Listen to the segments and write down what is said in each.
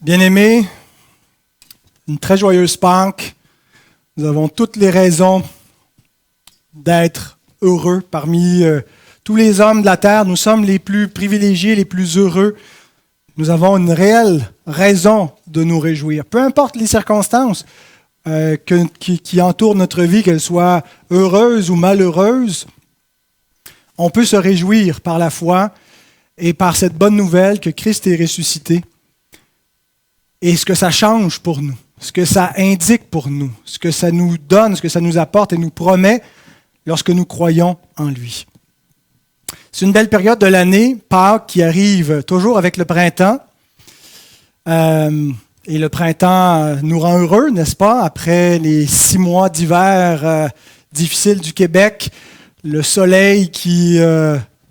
Bien-aimés, une très joyeuse Pâques. Nous avons toutes les raisons d'être heureux. Parmi tous les hommes de la terre, nous sommes les plus privilégiés, les plus heureux. Nous avons une réelle raison de nous réjouir. Peu importe les circonstances qui entourent notre vie, qu'elles soient heureuses ou malheureuses, on peut se réjouir par la foi et par cette bonne nouvelle que Christ est ressuscité. Et ce que ça change pour nous, ce que ça indique pour nous, ce que ça nous donne, ce que ça nous apporte et nous promet lorsque nous croyons en lui. C'est une belle période de l'année, Pâques, qui arrive toujours avec le printemps. Et le printemps nous rend heureux, n'est-ce pas? Après les 6 mois d'hiver difficiles du Québec, le soleil qui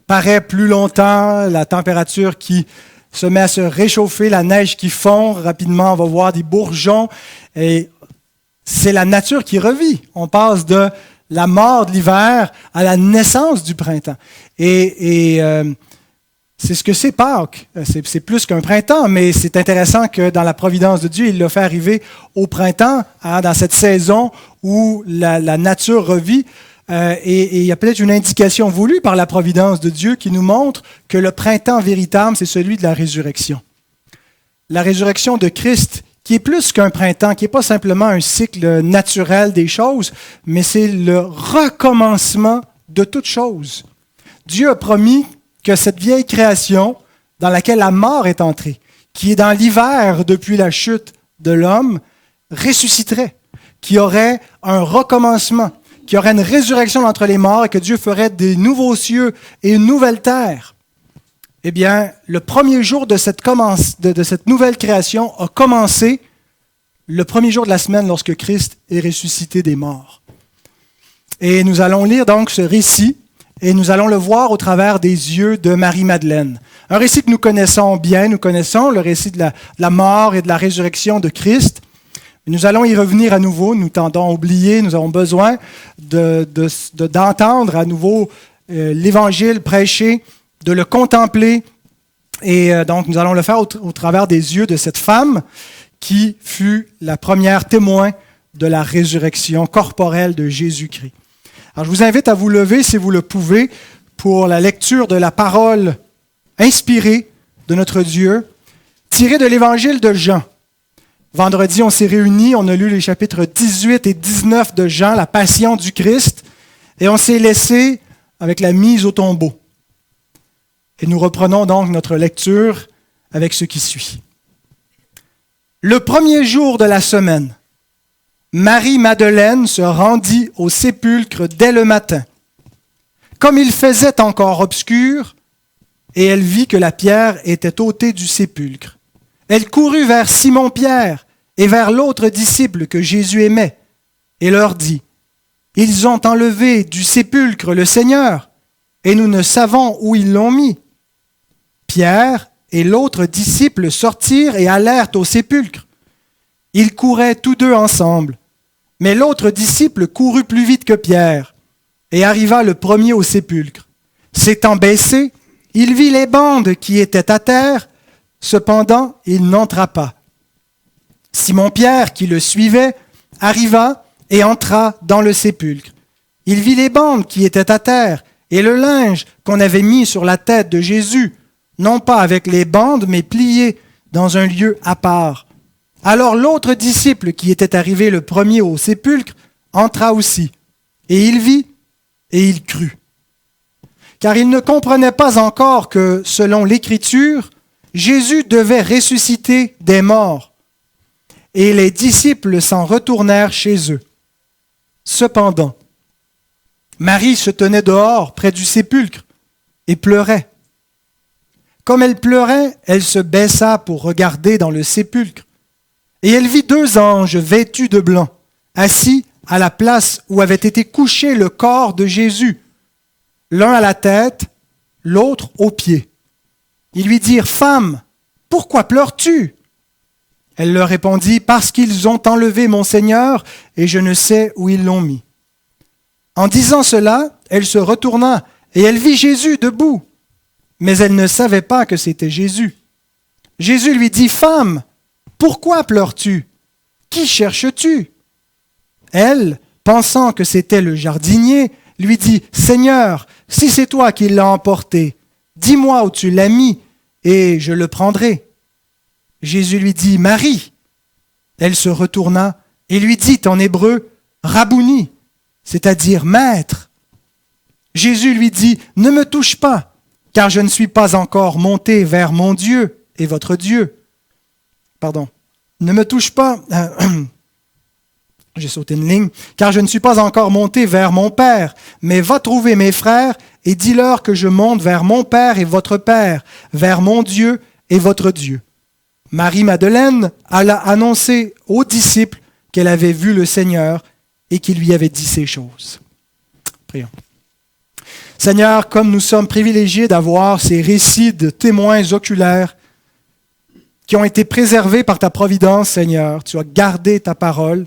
paraît plus longtemps, la température qui se met à se réchauffer, la neige qui fond rapidement, on va voir des bourgeons. Et c'est la nature qui revit. On passe de la mort de l'hiver à la naissance du printemps. Et c'est ce que c'est Pâques. C'est plus qu'un printemps, mais c'est intéressant que dans la providence de Dieu, il l'a fait arriver au printemps, dans cette saison où la nature revit. Et il y a peut-être une indication voulue par la providence de Dieu qui nous montre que le printemps véritable, c'est celui de la résurrection. La résurrection de Christ, qui est plus qu'un printemps, qui n'est pas simplement un cycle naturel des choses, mais c'est le recommencement de toutes choses. Dieu a promis que cette vieille création dans laquelle la mort est entrée, qui est dans l'hiver depuis la chute de l'homme, ressusciterait, qui aurait un recommencement, qu'il y aurait une résurrection d'entre les morts et que Dieu ferait des nouveaux cieux et une nouvelle terre. Eh bien, le premier jour de cette nouvelle création a commencé le premier jour de la semaine lorsque Christ est ressuscité des morts. Et nous allons lire donc ce récit et nous allons le voir au travers des yeux de Marie-Madeleine. Un récit que nous connaissons bien, nous connaissons le récit de la mort et de la résurrection de Christ. Nous allons y revenir à nouveau, nous tendons à oublier, nous avons besoin d'entendre à nouveau l'Évangile prêché, de le contempler. Et donc nous allons le faire au travers des yeux de cette femme qui fut la première témoin de la résurrection corporelle de Jésus-Christ. Alors je vous invite à vous lever, si vous le pouvez, pour la lecture de la parole inspirée de notre Dieu, tirée de l'Évangile de Jean. Vendredi, on s'est réunis, on a lu les chapitres 18 et 19 de Jean, la passion du Christ, et on s'est laissé avec la mise au tombeau. Et nous reprenons donc notre lecture avec ce qui suit. Le premier jour de la semaine, Marie-Madeleine se rendit au sépulcre dès le matin. Comme il faisait encore obscur, et elle vit que la pierre était ôtée du sépulcre. Elle courut vers Simon-Pierre et vers l'autre disciple que Jésus aimait, et leur dit, « Ils ont enlevé du sépulcre le Seigneur, et nous ne savons où ils l'ont mis. » Pierre et l'autre disciple sortirent et allèrent au sépulcre. Ils couraient tous deux ensemble, mais l'autre disciple courut plus vite que Pierre, et arriva le premier au sépulcre. S'étant baissé, il vit les bandes qui étaient à terre. Cependant, il n'entra pas. Simon-Pierre, qui le suivait, arriva et entra dans le sépulcre. Il vit les bandes qui étaient à terre et le linge qu'on avait mis sur la tête de Jésus, non pas avec les bandes, mais plié dans un lieu à part. Alors l'autre disciple qui était arrivé le premier au sépulcre entra aussi, et il vit et il crut. Car il ne comprenait pas encore que, selon l'Écriture, Jésus devait ressusciter des morts, et les disciples s'en retournèrent chez eux. Cependant, Marie se tenait dehors, près du sépulcre, et pleurait. Comme elle pleurait, elle se baissa pour regarder dans le sépulcre, et elle vit 2 anges vêtus de blanc, assis à la place où avait été couché le corps de Jésus, l'un à la tête, l'autre aux pieds. Ils lui dirent, « Femme, pourquoi pleures-tu » Elle leur répondit, « Parce qu'ils ont enlevé mon Seigneur, et je ne sais où ils l'ont mis. » En disant cela, elle se retourna, et elle vit Jésus debout, mais elle ne savait pas que c'était Jésus. Jésus lui dit, « Femme, pourquoi pleures-tu? Qui cherches-tu? » Elle, pensant que c'était le jardinier, lui dit, « Seigneur, si c'est toi qui l'as emporté, dis-moi où tu l'as mis, et je le prendrai. » Jésus lui dit, « Marie. » Elle se retourna et lui dit en hébreu, « Rabouni », c'est-à-dire « Maître ». Jésus lui dit, « Ne me touche pas, car je ne suis pas encore monté vers mon Dieu et votre Dieu. » Pardon. Ne me touche pas, j'ai sauté une ligne, car je ne suis pas encore monté vers mon Père, mais va trouver mes frères et dis-leur que je monte vers mon Père et votre Père, vers mon Dieu et votre Dieu. Marie-Madeleine alla annoncer aux disciples qu'elle avait vu le Seigneur et qu'il lui avait dit ces choses. Prions. Seigneur, comme nous sommes privilégiés d'avoir ces récits de témoins oculaires qui ont été préservés par ta providence, Seigneur, tu as gardé ta parole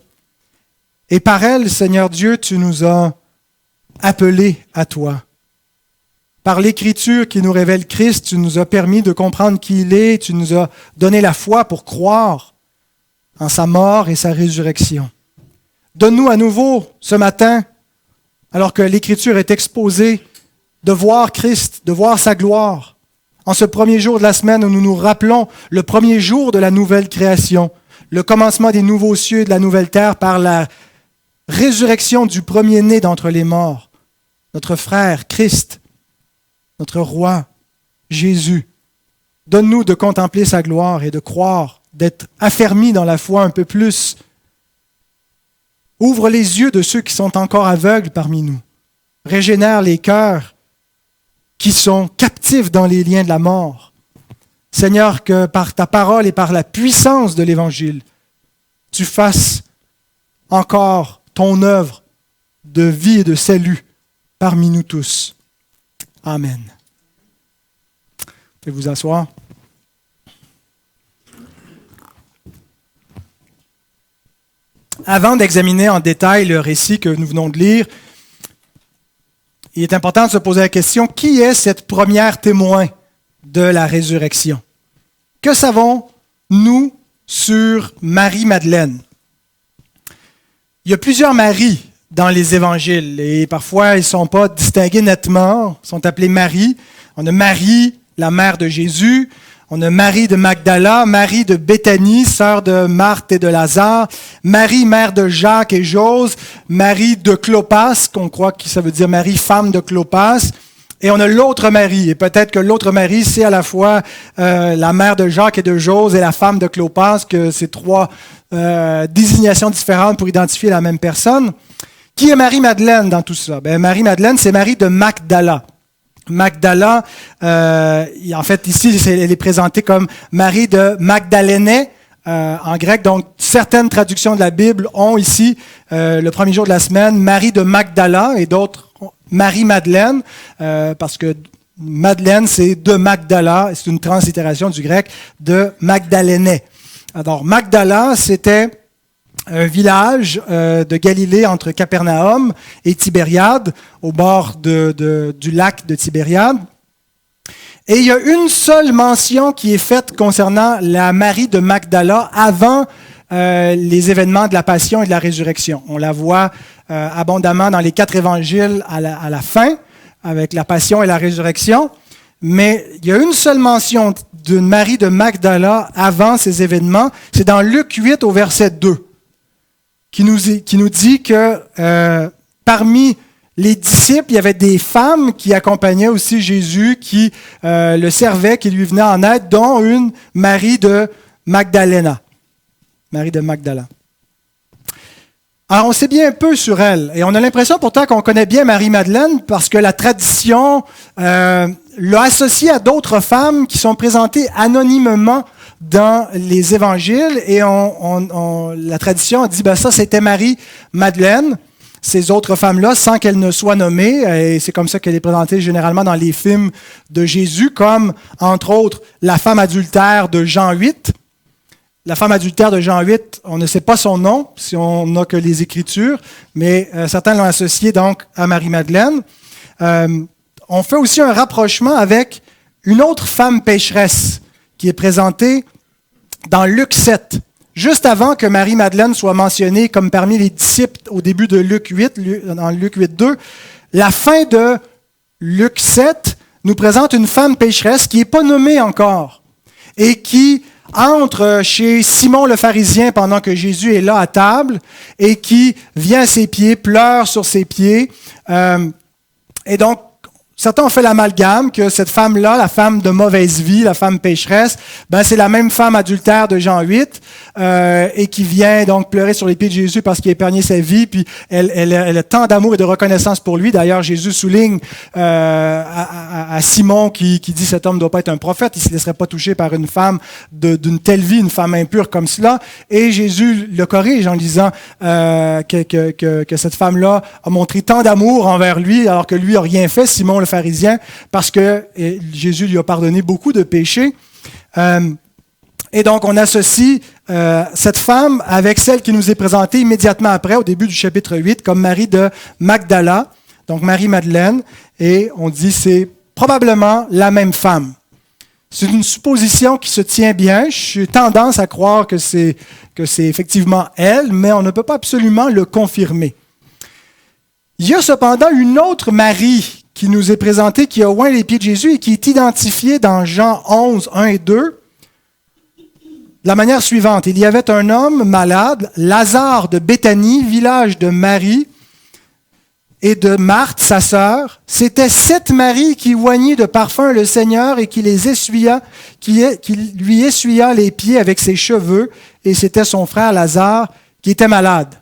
et par elle, Seigneur Dieu, tu nous as appelés à toi. Par l'Écriture qui nous révèle Christ, tu nous as permis de comprendre qui il est, tu nous as donné la foi pour croire en sa mort et sa résurrection. Donne-nous à nouveau ce matin, alors que l'Écriture est exposée, de voir Christ, de voir sa gloire. En ce premier jour de la semaine où nous nous rappelons le premier jour de la nouvelle création, le commencement des nouveaux cieux et de la nouvelle terre par la résurrection du premier-né d'entre les morts, notre frère Christ, notre roi Jésus. Donne-nous de contempler sa gloire et de croire, d'être affermis dans la foi un peu plus. Ouvre les yeux de ceux qui sont encore aveugles parmi nous. Régénère les cœurs qui sont captifs dans les liens de la mort. Seigneur, que par ta parole et par la puissance de l'Évangile, tu fasses encore ton œuvre de vie et de salut parmi nous tous. Amen. Vous pouvez vous asseoir. Avant d'examiner en détail le récit que nous venons de lire, il est important de se poser la question, qui est cette première témoin de la résurrection? Que savons-nous sur Marie-Madeleine? Il y a plusieurs Maries dans les évangiles et parfois ils ne sont pas distingués nettement, ils sont appelés Marie. On a Marie, la mère de Jésus, on a Marie de Magdala, Marie de Béthanie, sœur de Marthe et de Lazare, Marie, mère de Jacques et Jose, Marie de Clopas, qu'on croit que ça veut dire Marie, femme de Clopas, et on a l'autre Marie, et peut-être que l'autre Marie, c'est à la fois la mère de Jacques et de Jose et la femme de Clopas, que c'est trois désignations différentes pour identifier la même personne. Qui est Marie-Madeleine dans tout ça? Marie-Madeleine, c'est Marie de Magdala. Magdala, en fait, ici, elle est présentée comme Marie de Magdalénée en grec. Donc, certaines traductions de la Bible ont ici, le premier jour de la semaine, Marie de Magdala et d'autres Marie-Madeleine, parce que Madeleine, c'est de Magdala, c'est une translittération du grec de Magdalénée. Alors, Magdala, c'était un village de Galilée entre Capernaum et Tibériade, au bord du lac de Tibériade. Et il y a une seule mention qui est faite concernant la Marie de Magdala avant les événements de la Passion et de la Résurrection. On la voit abondamment dans les 4 évangiles à la fin, avec la Passion et la Résurrection. Mais il y a une seule mention d'une Marie de Magdala avant ces événements. C'est dans Luc 8 au verset 2. Qui nous dit que parmi les disciples, il y avait des femmes qui accompagnaient aussi Jésus, qui le servaient, qui lui venaient en aide, dont une Marie de Magdalena. Marie de Magdala. Alors, on sait bien un peu sur elle, et on a l'impression pourtant qu'on connaît bien Marie-Madeleine parce que la tradition l'a associée à d'autres femmes qui sont présentées anonymement dans les évangiles, et la tradition a dit, ça c'était Marie-Madeleine, ces autres femmes-là, sans qu'elles ne soient nommées, et c'est comme ça qu'elle est présentée généralement dans les films de Jésus, comme, entre autres, la femme adultère de Jean 8. La femme adultère de Jean 8, on ne sait pas son nom, si on n'a que les Écritures, mais certains l'ont associé donc à Marie-Madeleine. On fait aussi un rapprochement avec une autre femme pécheresse qui est présentée dans Luc 7, juste avant que Marie-Madeleine soit mentionnée comme parmi les disciples au début de Luc 8, dans Luc 8.2. La fin de Luc 7 nous présente une femme pécheresse qui n'est pas nommée encore et qui entre chez Simon le pharisien pendant que Jésus est là à table et qui vient à ses pieds, pleure sur ses pieds. Et donc, certains ont fait l'amalgame que cette femme-là, la femme de mauvaise vie, la femme pécheresse, c'est la même femme adultère de Jean 8 et qui vient donc pleurer sur les pieds de Jésus parce qu'il a épargné sa vie, puis elle a tant d'amour et de reconnaissance pour lui. D'ailleurs, Jésus souligne à Simon qui dit « Cet homme ne doit pas être un prophète, il ne se laisserait pas toucher par une femme d'une telle vie, une femme impure comme cela. » Et Jésus le corrige en disant que cette femme-là a montré tant d'amour envers lui alors que lui n'a rien fait, Simon le pharisien, parce que Jésus lui a pardonné beaucoup de péchés. Et donc, on associe cette femme avec celle qui nous est présentée immédiatement après, au début du chapitre 8, comme Marie de Magdala, donc Marie-Madeleine, et on dit c'est probablement la même femme. C'est une supposition qui se tient bien. J'ai tendance à croire que c'est effectivement elle, mais on ne peut pas absolument le confirmer. Il y a cependant une autre Marie qui nous est présentée, qui a oint les pieds de Jésus et qui est identifiée dans Jean 11, 1 et 2, de la manière suivante. Il y avait un homme malade, Lazare de Béthanie, village de Marie et de Marthe, sa sœur. C'était cette Marie qui oignit de parfum le Seigneur et qui lui essuya les pieds avec ses cheveux, et c'était son frère Lazare qui était malade.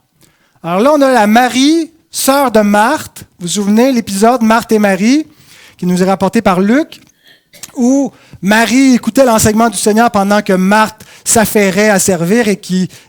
Alors là, on a la Marie, sœur de Marthe. Vous vous souvenez l'épisode Marthe et Marie, qui nous est rapporté par Luc, où Marie écoutait l'enseignement du Seigneur pendant que Marthe s'affairait à servir et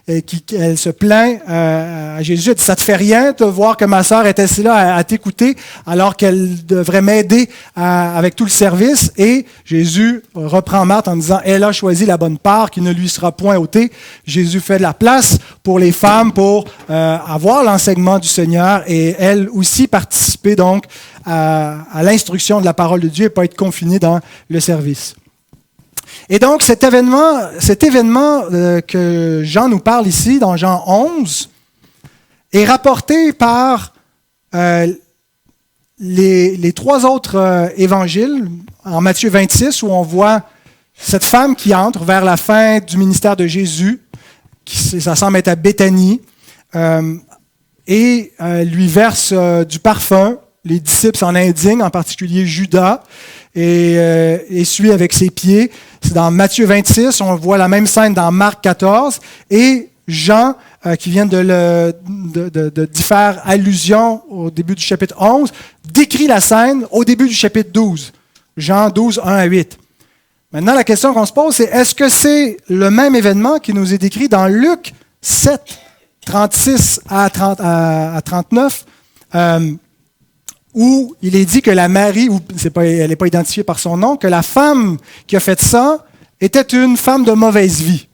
elle se plaint à Jésus. Elle dit, ça te fait rien de voir que ma sœur est assise là à t'écouter alors qu'elle devrait m'aider avec tout le service. Et Jésus reprend Marthe en disant, elle a choisi la bonne part qui ne lui sera point ôtée. Jésus fait de la place pour les femmes pour avoir l'enseignement du Seigneur et elle aussi participer donc à l'instruction de la parole de Dieu et pas être confinée dans le service. Et donc, cet événement que Jean nous parle ici, dans Jean 11, est rapporté par les trois autres évangiles, en Matthieu 26, où on voit cette femme qui entre vers la fin du ministère de Jésus, ça semble être à Béthanie, et lui verse du parfum. Les disciples s'en indignent, en particulier Judas, et essuie avec ses pieds. C'est dans Matthieu 26, on voit la même scène dans Marc 14, et Jean, qui vient d'y faire allusion au début du chapitre 11, décrit la scène au début du chapitre 12, Jean 12, 1 à 8. Maintenant, la question qu'on se pose, c'est est-ce que c'est le même événement qui nous est décrit dans Luc 7, 36 à 39, où il est dit que la Marie, elle n'est pas identifiée par son nom, que la femme qui a fait ça était une femme de mauvaise vie.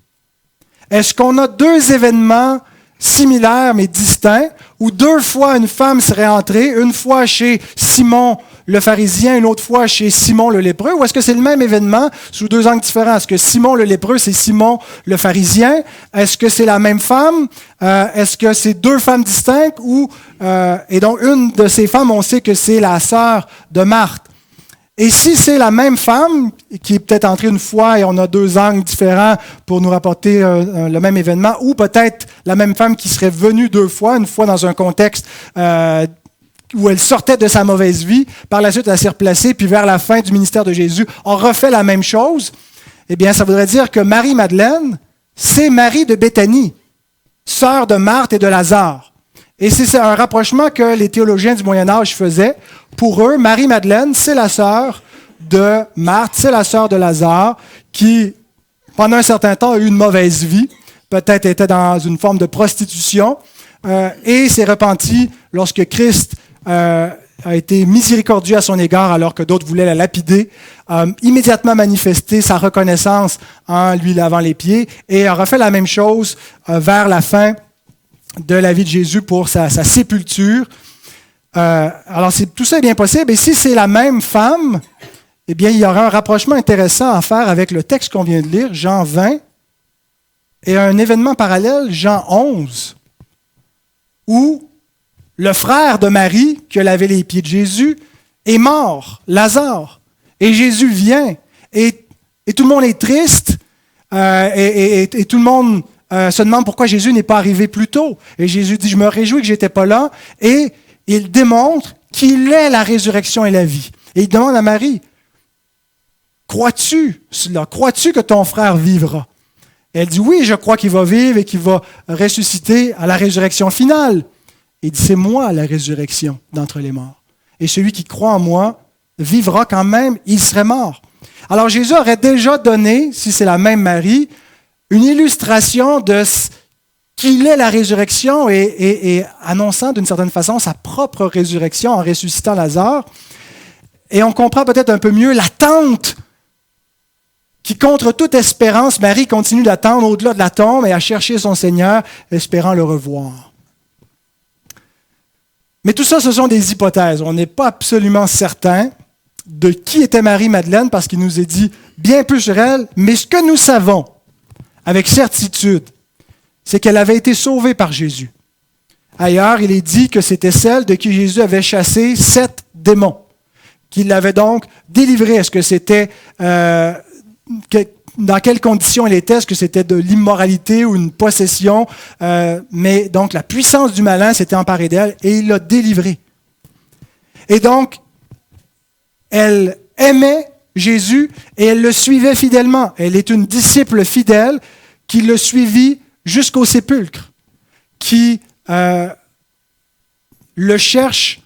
Est-ce qu'on a deux événements similaires mais distincts, où deux fois une femme serait entrée, une fois chez Simon le pharisien, une autre fois chez Simon le lépreux, ou est-ce que c'est le même événement sous deux angles différents? Est-ce que Simon le lépreux, c'est Simon le pharisien? Est-ce que c'est la même femme? Est-ce que c'est deux femmes distinctes? Et donc, une de ces femmes, on sait que c'est la sœur de Marthe. Et si c'est la même femme, qui est peut-être entrée une fois et on a deux angles différents pour nous rapporter le même événement, ou peut-être la même femme qui serait venue deux fois, une fois dans un contexte où elle sortait de sa mauvaise vie, par la suite elle s'est replacée, puis vers la fin du ministère de Jésus, on refait la même chose, eh bien ça voudrait dire que Marie-Madeleine, c'est Marie de Béthanie, sœur de Marthe et de Lazare. Et c'est un rapprochement que les théologiens du Moyen Âge faisaient. Pour eux, Marie-Madeleine, c'est la sœur de Marthe, c'est la sœur de Lazare, qui, pendant un certain temps, a eu une mauvaise vie, peut-être était dans une forme de prostitution, et s'est repenti lorsque Christ a été miséricordieux à son égard alors que d'autres voulaient la lapider, immédiatement manifesté sa reconnaissance en lui lavant les pieds et a refait la même chose vers la fin de la vie de Jésus pour sa sépulture. Alors tout ça est bien possible et si c'est la même femme, eh bien, il y aura un rapprochement intéressant à faire avec le texte qu'on vient de lire, Jean 20, et un événement parallèle, Jean 11, où le frère de Marie, qui a lavé les pieds de Jésus, est mort, Lazare. Et Jésus vient, et tout le monde est triste, et tout le monde se demande pourquoi Jésus n'est pas arrivé plus tôt. Et Jésus dit, je me réjouis que je n'étais pas là, et il démontre qu'il est la résurrection et la vie. Et il demande à Marie, crois-tu cela? Crois-tu que ton frère vivra? Et elle dit, oui, je crois qu'il va vivre et qu'il va ressusciter à la résurrection finale. Et il dit, c'est moi la résurrection d'entre les morts. Et celui qui croit en moi vivra quand même, il serait mort. Alors Jésus aurait déjà donné, si c'est la même Marie, une illustration de qu'il est la résurrection et annonçant d'une certaine façon sa propre résurrection en ressuscitant Lazare. Et on comprend peut-être un peu mieux l'attente qui, contre toute espérance, Marie continue d'attendre au-delà de la tombe et à chercher son Seigneur, espérant le revoir. Mais tout ça, ce sont des hypothèses. On n'est pas absolument certain de qui était Marie-Madeleine parce qu'il nous est dit bien peu sur elle, mais ce que nous savons avec certitude, c'est qu'elle avait été sauvée par Jésus. Ailleurs, il est dit que c'était celle de qui Jésus avait chassé 7 démons, qu'il l'avait donc délivrée. Est-ce que c'était... dans quelles conditions elle était, est-ce que c'était de l'immoralité ou une possession, mais donc la puissance du malin s'était emparée d'elle et il l'a délivrée. Et donc, elle aimait Jésus et elle le suivait fidèlement. Elle est une disciple fidèle qui le suivit jusqu'au sépulcre, qui le cherche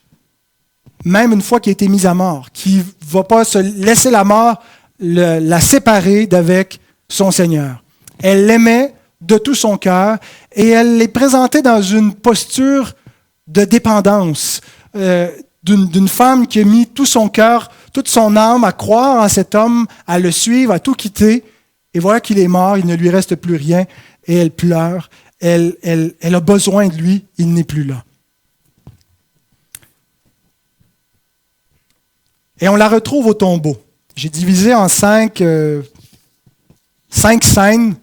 même une fois qu'il a été mis à mort, qui ne va pas se laisser la mort la séparer d'avec son Seigneur. Elle l'aimait de tout son cœur et elle les présentait dans une posture de dépendance d'une femme qui a mis tout son cœur, toute son âme à croire en cet homme, à le suivre, à tout quitter. Et voilà qu'il est mort, il ne lui reste plus rien et elle pleure. Elle a besoin de lui, il n'est plus là. Et on la retrouve au tombeau. J'ai divisé en 5 scènes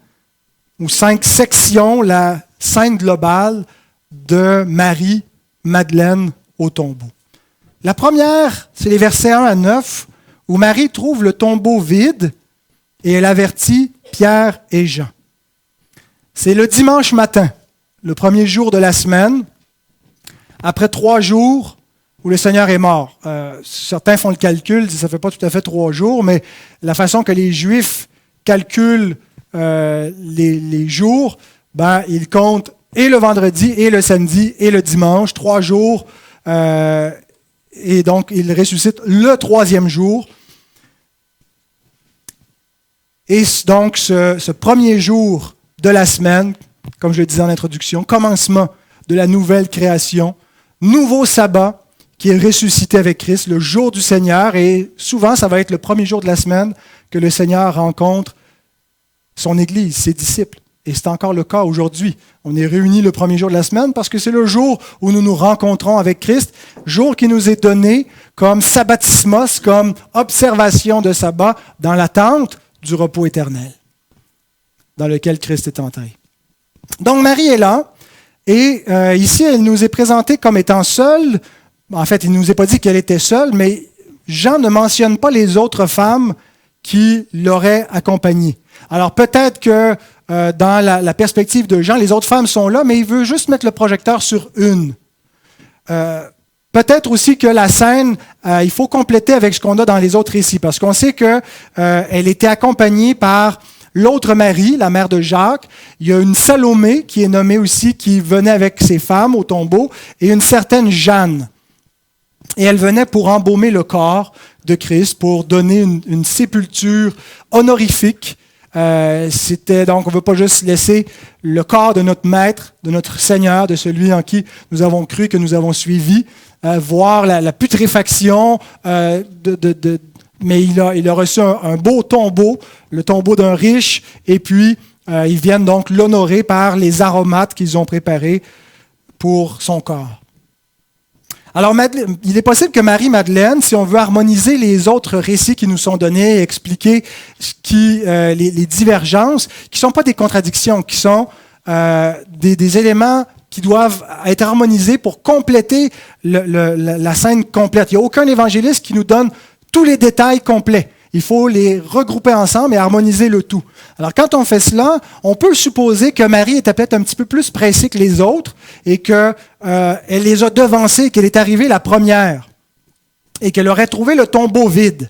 ou 5 sections la scène globale de Marie-Madeleine au tombeau. La première, c'est les versets 1 à 9, où Marie trouve le tombeau vide et elle avertit Pierre et Jean. C'est le dimanche matin, le premier jour de la semaine, après 3 jours où le Seigneur est mort. Certains font le calcul, ça ne fait pas tout à fait 3 jours, mais la façon que les Juifs calculent les jours, ils comptent et le vendredi, et le samedi, et le dimanche, 3 jours, et donc ils ressuscitent le 3e jour. Et donc ce premier jour de la semaine, comme je le disais en introduction, commencement de la nouvelle création, nouveau sabbat, qui est ressuscité avec Christ, le jour du Seigneur, et souvent, ça va être le premier jour de la semaine que le Seigneur rencontre son Église, ses disciples. Et c'est encore le cas aujourd'hui. On est réunis le premier jour de la semaine parce que c'est le jour où nous nous rencontrons avec Christ, jour qui nous est donné comme sabbatismos, comme observation de sabbat dans l'attente du repos éternel dans lequel Christ est entré. Donc Marie est là, et ici, elle nous est présentée comme étant seule. En fait, il ne nous est pas dit qu'elle était seule, mais Jean ne mentionne pas les autres femmes qui l'auraient accompagnée. Alors peut-être que dans la perspective de Jean, les autres femmes sont là, mais il veut juste mettre le projecteur sur une. Peut-être aussi que la scène, il faut compléter avec ce qu'on a dans les autres récits, parce qu'on sait qu'elle était accompagnée par l'autre Marie, la mère de Jacques. Il y a une Salomé qui est nommée aussi, qui venait avec ses femmes au tombeau, et une certaine Jeanne. Et elle venait pour embaumer le corps de Christ, pour donner une sépulture honorifique. C'était donc, on ne veut pas juste laisser le corps de notre Maître, de notre Seigneur, de celui en qui nous avons cru, que nous avons suivi, voir la putréfaction, mais il a reçu un beau tombeau, le tombeau d'un riche, et puis ils viennent donc l'honorer par les aromates qu'ils ont préparés pour son corps. Alors, il est possible que Marie-Madeleine, si on veut harmoniser les autres récits qui nous sont donnés, expliquer les divergences, qui ne sont pas des contradictions, qui sont des éléments qui doivent être harmonisés pour compléter la scène complète. Il n'y a aucun évangéliste qui nous donne tous les détails complets. Il faut les regrouper ensemble et harmoniser le tout. Alors, quand on fait cela, on peut supposer que Marie était peut-être un petit peu plus pressée que les autres et qu'elle les a devancés, qu'elle est arrivée la première et qu'elle aurait trouvé le tombeau vide.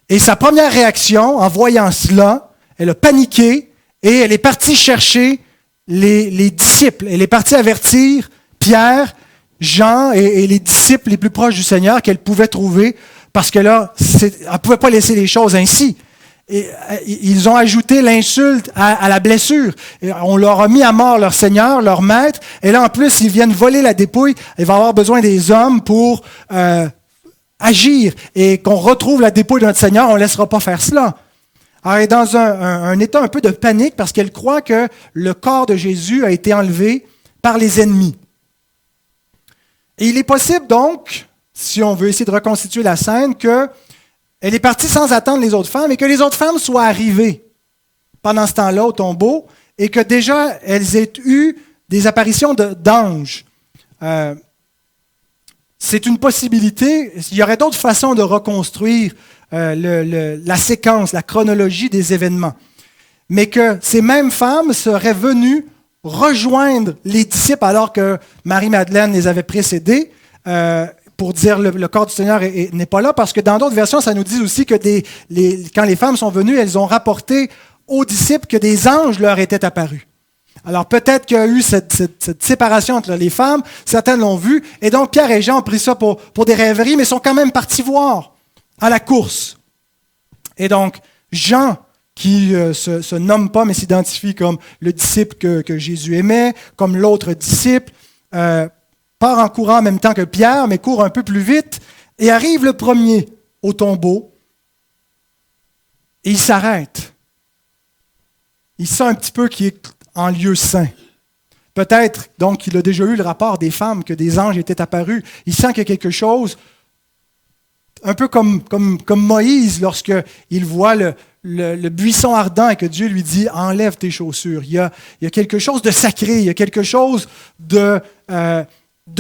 Et sa première réaction, en voyant cela, elle a paniqué et elle est partie chercher les disciples. Elle est partie avertir Pierre, Jean et les disciples les plus proches du Seigneur qu'elle pouvait trouver parce que là, elle ne pouvait pas laisser les choses ainsi. Et, ils ont ajouté l'insulte à la blessure. Et on leur a mis à mort leur Seigneur, leur maître. Et là, en plus, ils viennent voler la dépouille. Il va avoir besoin des hommes pour agir. Et qu'on retrouve la dépouille de notre Seigneur, on ne laissera pas faire cela. Alors, elle est dans un état un peu de panique parce qu'elle croit que le corps de Jésus a été enlevé par les ennemis. Et il est possible donc, si on veut essayer de reconstituer la scène, qu'elle est partie sans attendre les autres femmes et que les autres femmes soient arrivées pendant ce temps-là au tombeau et que déjà elles aient eu des apparitions d'anges. C'est une possibilité. Il y aurait d'autres façons de reconstruire la séquence, la chronologie des événements. Mais que ces mêmes femmes seraient venues rejoindre les disciples alors que Marie-Madeleine les avait précédés pour dire le corps du Seigneur n'est pas là, parce que dans d'autres versions, ça nous dit aussi que quand les femmes sont venues, elles ont rapporté aux disciples que des anges leur étaient apparus. Alors peut-être qu'il y a eu cette séparation entre les femmes, certaines l'ont vu, et donc Pierre et Jean ont pris ça pour des rêveries, mais sont quand même partis voir à la course. Et donc Jean, qui se nomme pas, mais s'identifie comme le disciple que Jésus aimait, comme l'autre disciple, part en courant en même temps que Pierre, mais court un peu plus vite, et arrive le premier au tombeau, et il s'arrête. Il sent un petit peu qu'il est en lieu saint. Peut-être, donc, qu'il a déjà eu le rapport des femmes, que des anges étaient apparus. Il sent qu'il y a quelque chose, un peu comme Moïse, lorsqu'il voit le buisson ardent et que Dieu lui dit « Enlève tes chaussures ». Il y a quelque chose de sacré, il y a quelque chose de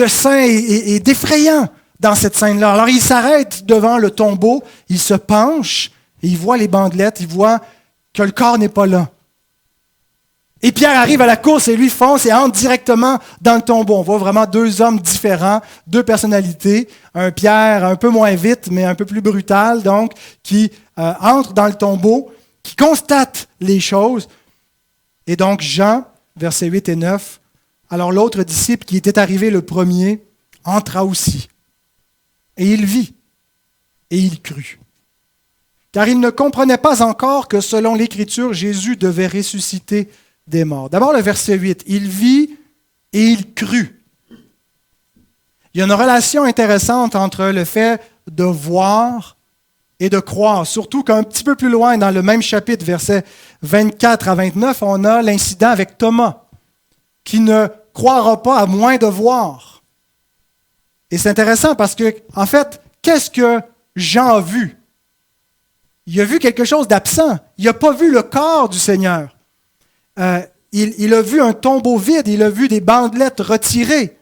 saint et d'effrayant dans cette scène-là. Alors il s'arrête devant le tombeau, il se penche, et il voit les bandelettes, il voit que le corps n'est pas là. Et Pierre arrive à la course et lui fonce et entre directement dans le tombeau. On voit vraiment deux hommes différents, deux personnalités. Un Pierre un peu moins vite, mais un peu plus brutal, donc, qui entre dans le tombeau, qui constate les choses. Et donc Jean, versets 8 et 9, alors l'autre disciple qui était arrivé le premier entra aussi. Et il vit, et il crut. Car il ne comprenait pas encore que selon l'Écriture, Jésus devait ressusciter des morts. D'abord le verset 8, il vit et il crut. Il y a une relation intéressante entre le fait de voir et de croire, surtout qu'un petit peu plus loin dans le même chapitre, versets 24 à 29, on a l'incident avec Thomas, qui ne croira pas à moins de voir. Et c'est intéressant parce que, en fait, qu'est-ce que Jean a vu? Il a vu quelque chose d'absent. Il n'a pas vu le corps du Seigneur. Il a vu un tombeau vide, il a vu des bandelettes retirées.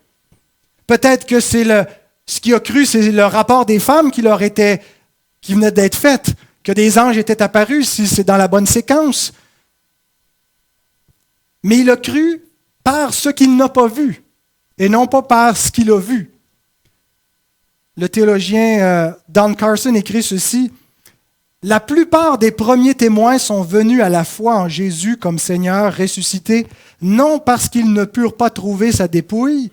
Peut-être que ce qu'il a cru, c'est le rapport des femmes qui venait d'être fait, que des anges étaient apparus, si c'est dans la bonne séquence. Mais il a cru par ce qu'il n'a pas vu, et non pas par ce qu'il a vu. Le théologien Don Carson écrit ceci: « La plupart des premiers témoins sont venus à la foi en Jésus comme Seigneur ressuscité, non parce qu'ils ne purent pas trouver sa dépouille,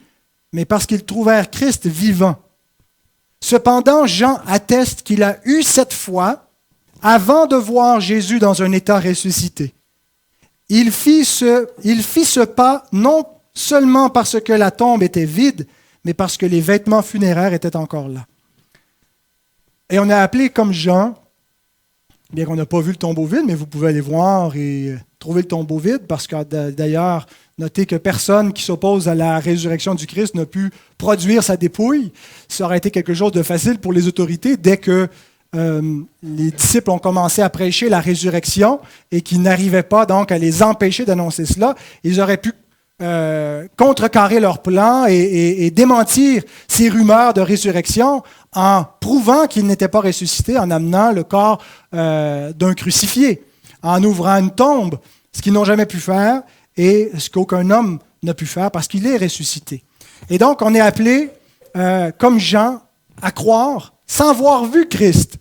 mais parce qu'ils trouvèrent Christ vivant. Cependant, Jean atteste qu'il a eu cette foi avant de voir Jésus dans un état ressuscité. Il fit ce pas non seulement parce que la tombe était vide, mais parce que les vêtements funéraires étaient encore là. » Et on a appelé comme Jean, bien qu'on n'a pas vu le tombeau vide, mais vous pouvez aller voir et trouvé le tombeau vide, parce que d'ailleurs, notez que personne qui s'oppose à la résurrection du Christ n'a pu produire sa dépouille. Ça aurait été quelque chose de facile pour les autorités dès que les disciples ont commencé à prêcher la résurrection et qu'ils n'arrivaient pas donc à les empêcher d'annoncer cela. Ils auraient pu contrecarrer leur plan et démentir ces rumeurs de résurrection en prouvant qu'il n'était pas ressuscité, en amenant le corps d'un crucifié, en ouvrant une tombe, ce qu'ils n'ont jamais pu faire et ce qu'aucun homme n'a pu faire parce qu'il est ressuscité. Et donc, on est appelé, comme Jean, à croire sans avoir vu Christ.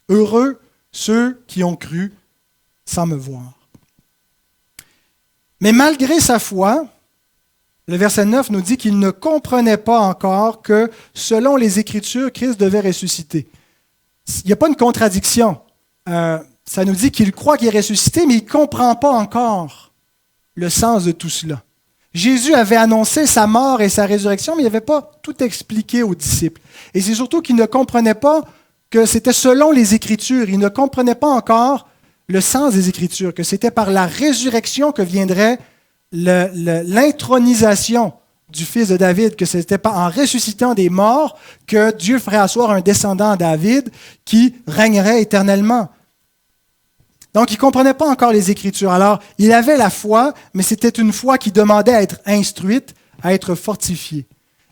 Heureux ceux qui ont cru sans me voir. Mais malgré sa foi, le verset 9 nous dit qu'il ne comprenait pas encore que, selon les Écritures, Christ devait ressusciter. Il n'y a pas une contradiction. Ça nous dit qu'il croit qu'il est ressuscité, mais il ne comprend pas encore le sens de tout cela. Jésus avait annoncé sa mort et sa résurrection, mais il n'avait pas tout expliqué aux disciples. Et c'est surtout qu'il ne comprenait pas que c'était selon les Écritures. Il ne comprenait pas encore le sens des Écritures, que c'était par la résurrection que viendrait l'intronisation du fils de David, que ce n'était pas en ressuscitant des morts que Dieu ferait asseoir un descendant à David qui régnerait éternellement. Donc, il ne comprenait pas encore les Écritures. Alors, il avait la foi, mais c'était une foi qui demandait à être instruite, à être fortifiée.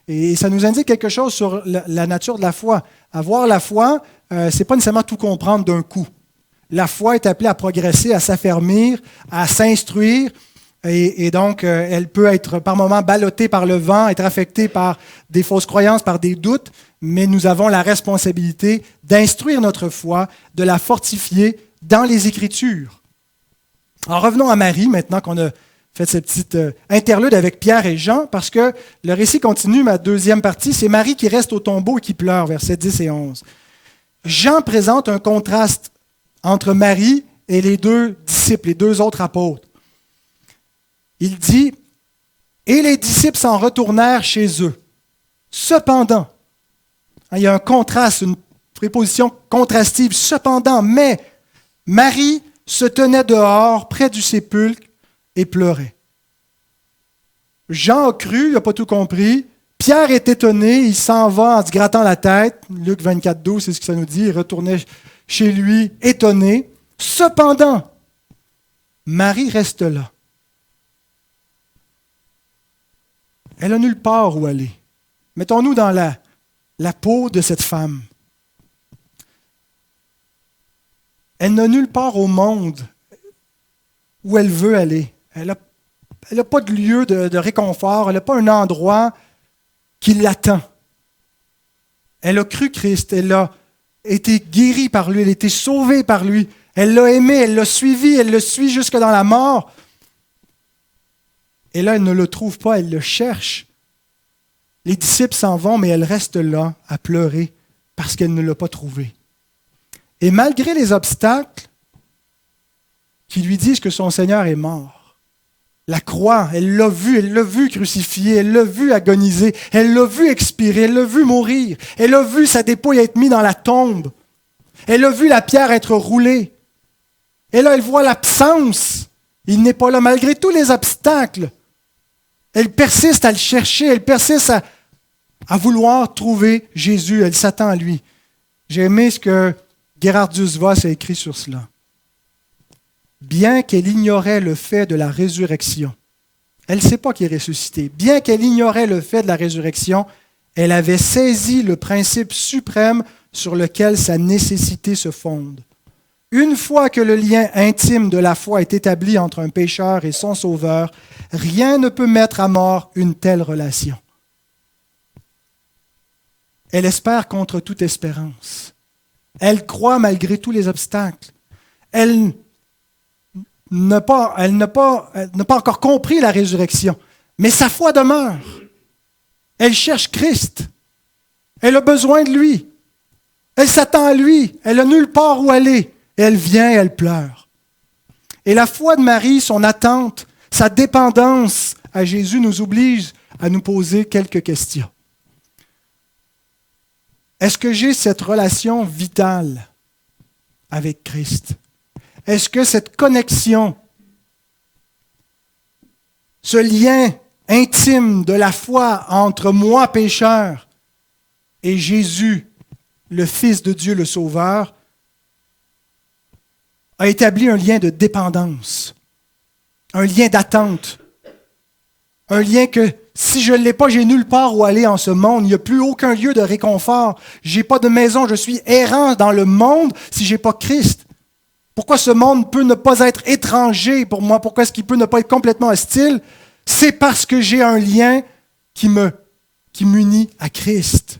Et ça nous indique quelque chose sur la nature de la foi. Avoir la foi, ce n'est pas nécessairement tout comprendre d'un coup. La foi est appelée à progresser, à s'affermir, à s'instruire. Et donc, elle peut être par moments ballottée par le vent, être affectée par des fausses croyances, par des doutes, mais nous avons la responsabilité d'instruire notre foi, de la fortifier dans les Écritures. Alors revenons à Marie, maintenant qu'on a fait cette petite interlude avec Pierre et Jean, parce que le récit continue, ma deuxième partie, c'est Marie qui reste au tombeau et qui pleure, versets 10 et 11. Jean présente un contraste entre Marie et les deux disciples, les deux autres apôtres. Il dit, « Et les disciples s'en retournèrent chez eux. Cependant, il y a un contraste, une préposition contrastive, cependant, mais Marie se tenait dehors, près du sépulcre, et pleurait. » Jean a cru, il n'a pas tout compris. Pierre est étonné, il s'en va en se grattant la tête. Luc 24, 12, c'est ce que ça nous dit. Il retournait chez lui, étonné. Cependant, Marie reste là. Elle n'a nulle part où aller. Mettons-nous dans la peau de cette femme. Elle n'a nulle part au monde où elle veut aller. Elle n'a pas de lieu de réconfort. Elle n'a pas un endroit qui l'attend. Elle a cru Christ. Elle a été guérie par lui. Elle a été sauvée par lui. Elle l'a aimé. Elle l'a suivi. Elle le suit jusque dans la mort. Et là, elle ne le trouve pas. Elle le cherche. Les disciples s'en vont, mais elle reste là à pleurer parce qu'elle ne l'a pas trouvé. Et malgré les obstacles qui lui disent que son Seigneur est mort, la croix, elle l'a vu crucifié, elle l'a vu agoniser, elle l'a vu expirer, elle l'a vu mourir, elle a vu sa dépouille être mise dans la tombe, elle a vu la pierre être roulée. Et là, elle voit l'absence. Il n'est pas là, malgré tous les obstacles. Elle persiste à le chercher, elle persiste à vouloir trouver Jésus, elle s'attend à lui. J'ai aimé ce que Gerhardus Voss a écrit sur cela. Bien qu'elle ignorait le fait de la résurrection, elle ne sait pas qu'il est ressuscité. Bien qu'elle ignorait le fait de la résurrection, elle avait saisi le principe suprême sur lequel sa nécessité se fonde. Une fois que le lien intime de la foi est établi entre un pécheur et son Sauveur, rien ne peut mettre à mort une telle relation. Elle espère contre toute espérance. Elle croit malgré tous les obstacles. Elle n'a pas encore compris la résurrection, mais sa foi demeure. Elle cherche Christ. Elle a besoin de lui. Elle s'attend à lui. Elle n'a nulle part où aller. Elle vient et elle pleure. Et la foi de Marie, son attente, sa dépendance à Jésus nous oblige à nous poser quelques questions. Est-ce que j'ai cette relation vitale avec Christ? Est-ce que cette connexion ce lien intime de la foi entre moi, pécheur, et Jésus, le Fils de Dieu, le Sauveur, a établi un lien de dépendance, un lien d'attente, un lien que si je ne l'ai pas, j'ai nulle part où aller en ce monde. Il n'y a plus aucun lieu de réconfort. Je n'ai pas de maison, je suis errant dans le monde si je n'ai pas Christ. Pourquoi ce monde peut ne pas être étranger pour moi? Pourquoi est-ce qu'il peut ne pas être complètement hostile? C'est parce que j'ai un lien qui m'unit à Christ.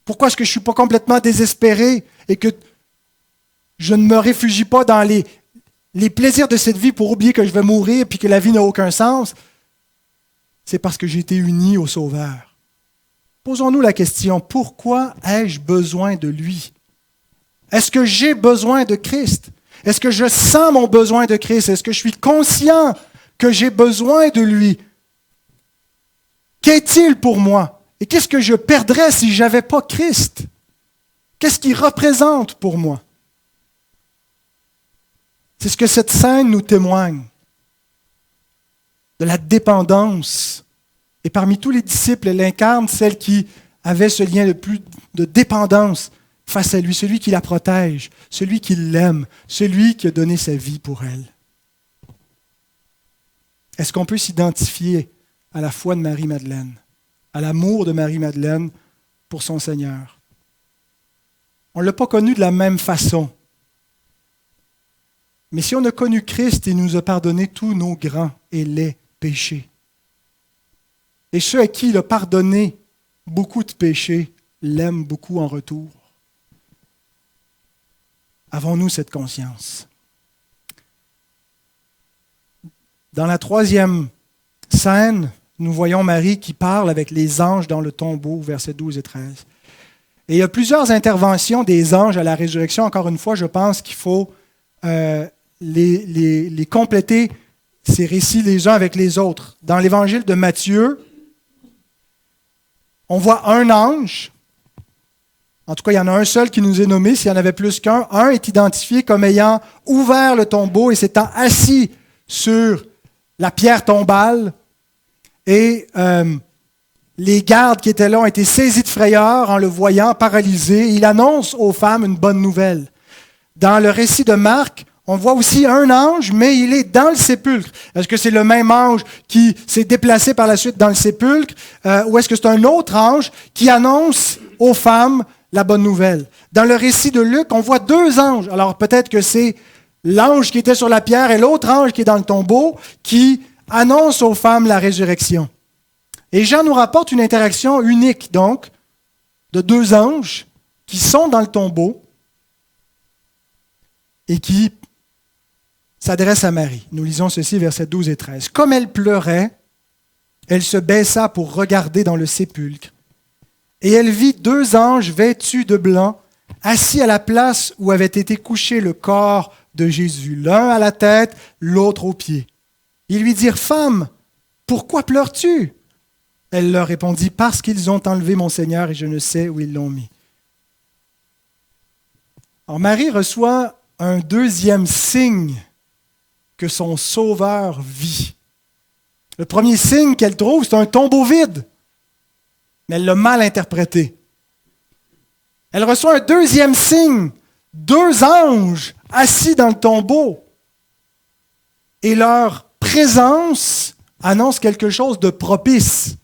Pourquoi est-ce que je ne suis pas complètement désespéré et que je ne me réfugie pas dans les plaisirs de cette vie pour oublier que je vais mourir et que la vie n'a aucun sens? C'est parce que j'ai été uni au Sauveur. Posons-nous la question, pourquoi ai-je besoin de lui? Est-ce que j'ai besoin de Christ? Est-ce que je sens mon besoin de Christ? Est-ce que je suis conscient que j'ai besoin de lui? Qu'est-il pour moi? Et qu'est-ce que je perdrais si je n'avais pas Christ? Qu'est-ce qu'il représente pour moi? C'est ce que cette scène nous témoigne, de la dépendance. Et parmi tous les disciples, elle incarne celle qui avait ce lien de dépendance face à lui, celui qui la protège, celui qui l'aime, celui qui a donné sa vie pour elle. Est-ce qu'on peut s'identifier à la foi de Marie-Madeleine, à l'amour de Marie-Madeleine pour son Seigneur? On ne l'a pas connu de la même façon. Mais si on a connu Christ, il nous a pardonné tous nos grands et laids péchés. Et ceux à qui il a pardonné beaucoup de péchés l'aiment beaucoup en retour. Avons-nous cette conscience? Dans la troisième scène, nous voyons Marie qui parle avec les anges dans le tombeau, versets 12 et 13. Et il y a plusieurs interventions des anges à la résurrection. Encore une fois, je pense qu'il faut les compléter, ces récits les uns avec les autres. Dans l'évangile de Matthieu, on voit un ange. En tout cas, il y en a un seul qui nous est nommé. S'il y en avait plus qu'un, un est identifié comme ayant ouvert le tombeau et s'étant assis sur la pierre tombale. Et les gardes qui étaient là ont été saisis de frayeur en le voyant paralysé. Il annonce aux femmes une bonne nouvelle. Dans le récit de Marc, on voit aussi un ange, mais il est dans le sépulcre. Est-ce que c'est le même ange qui s'est déplacé par la suite dans le sépulcre, ou est-ce que c'est un autre ange qui annonce aux femmes la bonne nouvelle? Dans le récit de Luc, on voit deux anges. Alors peut-être que c'est l'ange qui était sur la pierre et l'autre ange qui est dans le tombeau qui annonce aux femmes la résurrection. Et Jean nous rapporte une interaction unique, donc, de deux anges qui sont dans le tombeau et qui s'adressent à Marie. Nous lisons ceci, versets 12 et 13. Comme elle pleurait, elle se baissa pour regarder dans le sépulcre. Et elle vit deux anges vêtus de blanc, assis à la place où avait été couché le corps de Jésus, l'un à la tête, l'autre aux pieds. Ils lui dirent, « Femme, pourquoi pleures-tu » Elle leur répondit, « Parce qu'ils ont enlevé mon Seigneur et je ne sais où ils l'ont mis. » Alors Marie reçoit un deuxième signe que son Sauveur vit. Le premier signe qu'elle trouve, c'est un tombeau vide. Mais elle l'a mal interprété. Elle reçoit un deuxième signe, deux anges assis dans le tombeau. Et leur présence annonce quelque chose de propice.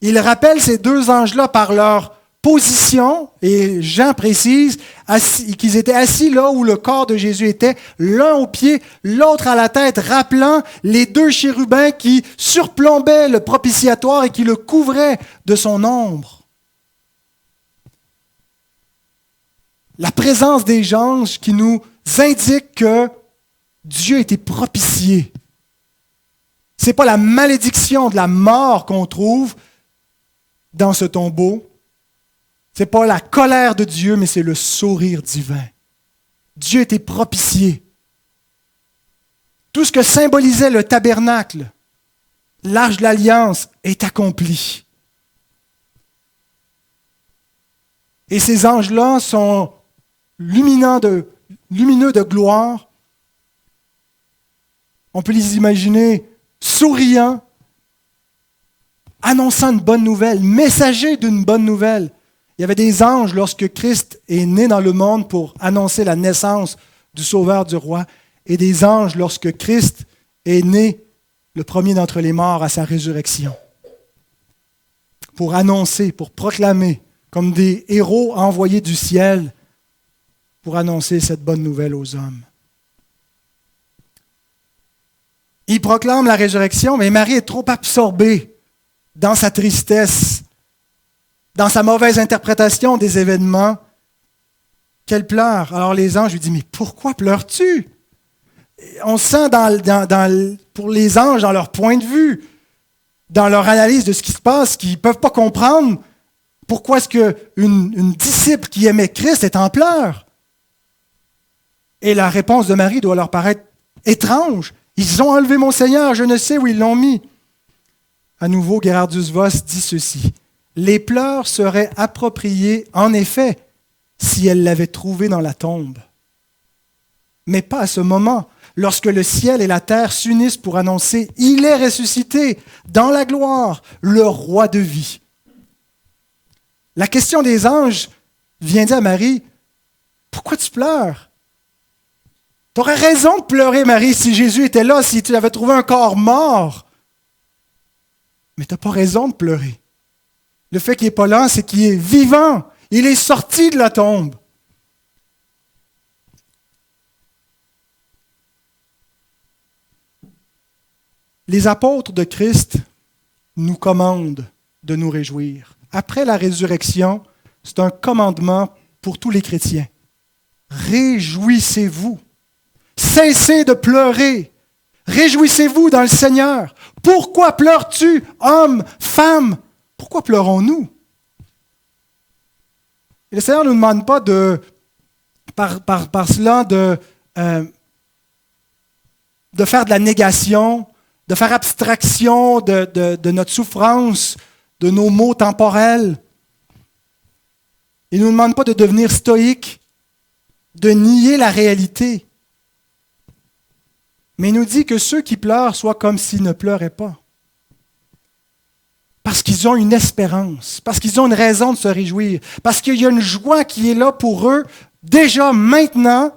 Il rappelle ces deux anges-là par leur position, et Jean précise qu'ils étaient assis là où le corps de Jésus était, l'un au pied, l'autre à la tête, rappelant les deux chérubins qui surplombaient le propitiatoire et qui le couvraient de son ombre. La présence des anges qui nous indique que Dieu a été propitié. Ce n'est pas la malédiction de la mort qu'on trouve dans ce tombeau. Ce n'est pas la colère de Dieu, mais c'est le sourire divin. Dieu était propitié. Tout ce que symbolisait le tabernacle, l'arche de l'alliance, est accompli. Et ces anges-là sont lumineux de gloire. On peut les imaginer souriant, annonçant une bonne nouvelle, messager d'une bonne nouvelle. Il y avait des anges lorsque Christ est né dans le monde pour annoncer la naissance du Sauveur du roi, et des anges lorsque Christ est né, le premier d'entre les morts, à sa résurrection. Pour annoncer, pour proclamer, comme des héros envoyés du ciel, pour annoncer cette bonne nouvelle aux hommes. Il proclame la résurrection, mais Marie est trop absorbée dans sa tristesse, dans sa mauvaise interprétation des événements, qu'elle pleure. Alors les anges lui disent, mais pourquoi pleures-tu? On sent pour les anges, dans leur point de vue, dans leur analyse de ce qui se passe, qu'ils ne peuvent pas comprendre pourquoi est-ce qu'une disciple qui aimait Christ est en pleurs. Et la réponse de Marie doit leur paraître étrange. Ils ont enlevé mon Seigneur, je ne sais où ils l'ont mis. À nouveau, Gerhardus Voss dit ceci. Les pleurs seraient appropriés, en effet, si elle l'avait trouvé dans la tombe. Mais pas à ce moment, lorsque le ciel et la terre s'unissent pour annoncer « Il est ressuscité dans la gloire, le roi de vie ». La question des anges vient dire à Marie « Pourquoi tu pleures ?» Tu aurais raison de pleurer, Marie, si Jésus était là, si tu avais trouvé un corps mort. Mais tu n'as pas raison de pleurer. Le fait qu'il n'est pas là, c'est qu'il est vivant. Il est sorti de la tombe. Les apôtres de Christ nous commandent de nous réjouir. Après la résurrection, c'est un commandement pour tous les chrétiens. Réjouissez-vous. Cessez de pleurer. Réjouissez-vous dans le Seigneur. Pourquoi pleures-tu, homme, femme? Pourquoi pleurons-nous? Et le Seigneur ne nous demande pas par cela de faire de la négation, de faire abstraction de notre souffrance, de nos maux temporels. Il ne nous demande pas de devenir stoïque, de nier la réalité. Mais il nous dit que ceux qui pleurent soient comme s'ils ne pleuraient pas. Parce qu'ils ont une espérance, parce qu'ils ont une raison de se réjouir, parce qu'il y a une joie qui est là pour eux, déjà maintenant,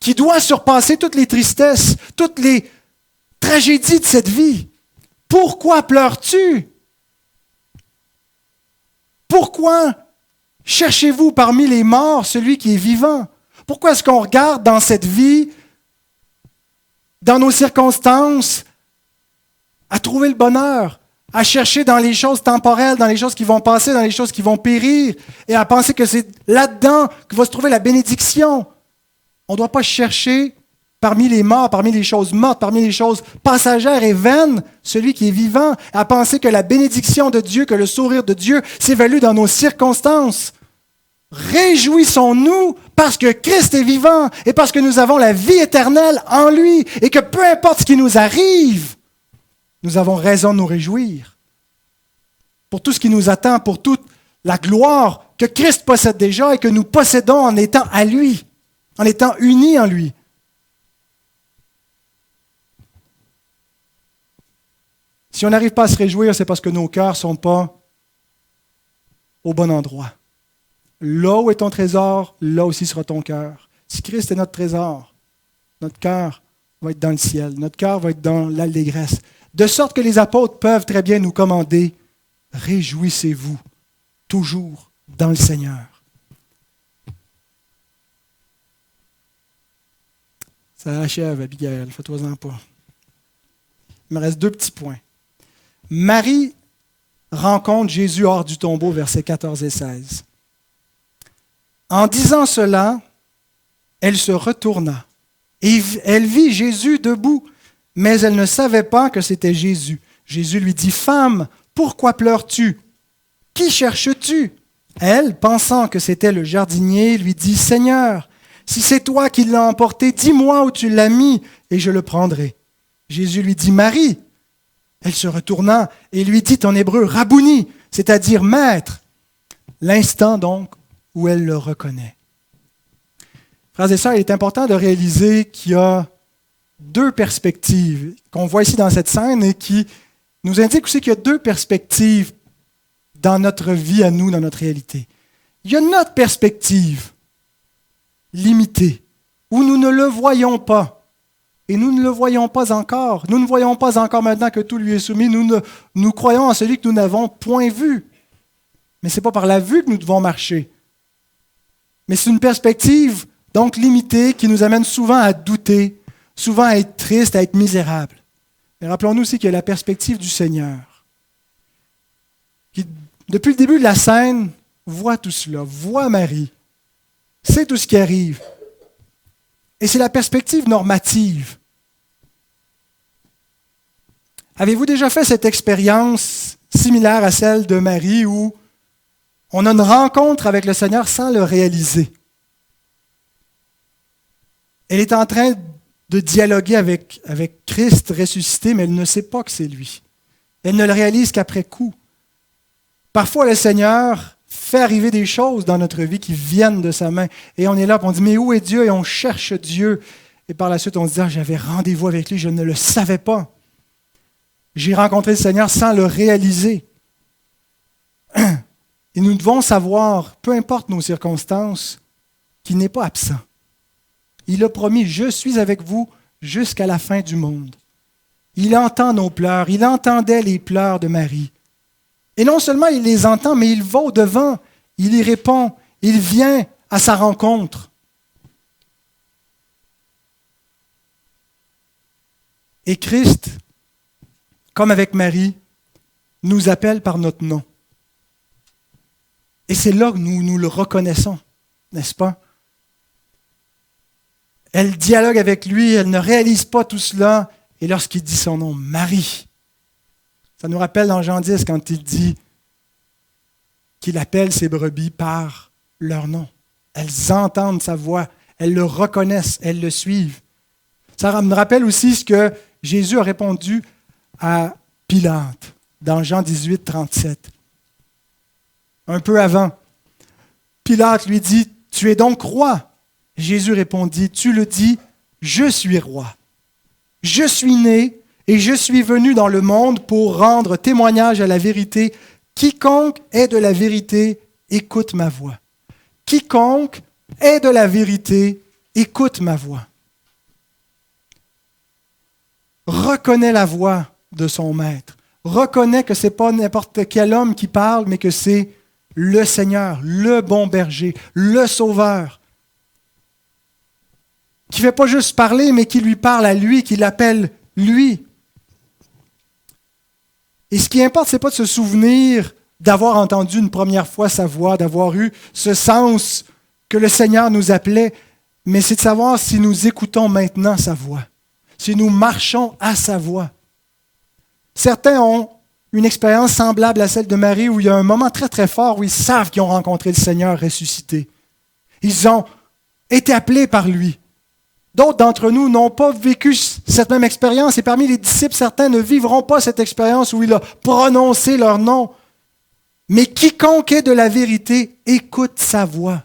qui doit surpasser toutes les tristesses, toutes les tragédies de cette vie. Pourquoi pleures-tu? Pourquoi cherchez-vous parmi les morts celui qui est vivant? Pourquoi est-ce qu'on regarde dans cette vie, dans nos circonstances, à trouver le bonheur, à chercher dans les choses temporelles, dans les choses qui vont passer, dans les choses qui vont périr, et à penser que c'est là-dedans que va se trouver la bénédiction? On ne doit pas chercher parmi les morts, parmi les choses mortes, parmi les choses passagères et vaines, celui qui est vivant, à penser que la bénédiction de Dieu, que le sourire de Dieu s'évalue dans nos circonstances. Réjouissons-nous parce que Christ est vivant et parce que nous avons la vie éternelle en lui et que peu importe ce qui nous arrive, nous avons raison de nous réjouir. Pour tout ce qui nous attend, pour toute la gloire que Christ possède déjà et que nous possédons en étant à lui, en étant unis en lui. Si on n'arrive pas à se réjouir, c'est parce que nos cœurs ne sont pas au bon endroit. Là où est ton trésor, là aussi sera ton cœur. Si Christ est notre trésor, notre cœur va être dans le ciel, notre cœur va être dans l'allégresse. De sorte que les apôtres peuvent très bien nous commander, réjouissez-vous toujours dans le Seigneur. Ça achève, Abigail, fais-toi-en pas. Il me reste 2 petits points. Marie rencontre Jésus hors du tombeau, versets 14 et 16. En disant cela, elle se retourna et elle vit Jésus debout, mais elle ne savait pas que c'était Jésus. Jésus lui dit, « Femme, pourquoi pleures-tu? Qui cherches-tu? » Elle, pensant que c'était le jardinier, lui dit, « Seigneur, si c'est toi qui l'as emporté, dis-moi où tu l'as mis et je le prendrai. » Jésus lui dit, « Marie. » Elle se retourna et lui dit en hébreu, « Rabouni », c'est-à-dire « Maître ». L'instant donc où elle le reconnaît. Frères et sœurs, il est important de réaliser qu'il y a deux perspectives qu'on voit ici dans cette scène et qui nous indiquent aussi qu'il y a deux perspectives dans notre vie à nous, dans notre réalité. Il y a notre perspective limitée, où nous ne le voyons pas. Et nous ne le voyons pas encore. Nous ne voyons pas encore maintenant que tout lui est soumis. Nous croyons en celui que nous n'avons point vu. Mais ce n'est pas par la vue que nous devons marcher. Mais c'est une perspective donc limitée qui nous amène souvent à douter, souvent à être triste, à être misérable. Mais rappelons-nous aussi qu'il y a la perspective du Seigneur, qui, depuis le début de la scène, voit tout cela, voit Marie, sait tout ce qui arrive. Et c'est la perspective normative. Avez-vous déjà fait cette expérience similaire à celle de Marie où on a une rencontre avec le Seigneur sans le réaliser? Elle est en train de dialoguer avec Christ ressuscité, mais elle ne sait pas que c'est lui. Elle ne le réalise qu'après coup. Parfois, le Seigneur fait arriver des choses dans notre vie qui viennent de sa main. Et on est là, et on dit, mais où est Dieu? Et on cherche Dieu. Et par la suite, on se dit, j'avais rendez-vous avec lui, je ne le savais pas. J'ai rencontré le Seigneur sans le réaliser. Et nous devons savoir, peu importe nos circonstances, qu'il n'est pas absent. Il a promis, je suis avec vous jusqu'à la fin du monde. Il entend nos pleurs, il entendait les pleurs de Marie. Et non seulement il les entend, mais il va au-devant, il y répond, il vient à sa rencontre. Et Christ, comme avec Marie, nous appelle par notre nom. Et c'est là que nous le reconnaissons, n'est-ce pas? Elle dialogue avec lui, elle ne réalise pas tout cela, et lorsqu'il dit son nom, Marie, ça nous rappelle dans Jean 10 quand il dit qu'il appelle ses brebis par leur nom. Elles entendent sa voix, elles le reconnaissent, elles le suivent. Ça me rappelle aussi ce que Jésus a répondu à Pilate dans Jean 18, 37. Un peu avant, Pilate lui dit, « Tu es donc roi ?» Jésus répondit, « Tu le dis, je suis roi. Je suis né et je suis venu dans le monde pour rendre témoignage à la vérité. Quiconque est de la vérité, écoute ma voix. Quiconque est de la vérité, écoute ma voix. » Reconnaît la voix de son maître. Reconnaît que ce n'est pas n'importe quel homme qui parle, mais que c'est le Seigneur, le bon berger, le Sauveur, qui ne fait pas juste parler, mais qui lui parle à lui, qui l'appelle lui. Et ce qui importe, ce n'est pas de se souvenir d'avoir entendu une première fois sa voix, d'avoir eu ce sens que le Seigneur nous appelait, mais c'est de savoir si nous écoutons maintenant sa voix, si nous marchons à sa voix. Certains ont une expérience semblable à celle de Marie, où il y a un moment très très fort où ils savent qu'ils ont rencontré le Seigneur ressuscité. Ils ont été appelés par lui. D'autres d'entre nous n'ont pas vécu cette même expérience, et parmi les disciples, certains ne vivront pas cette expérience où il a prononcé leur nom. Mais quiconque est de la vérité, écoute sa voix.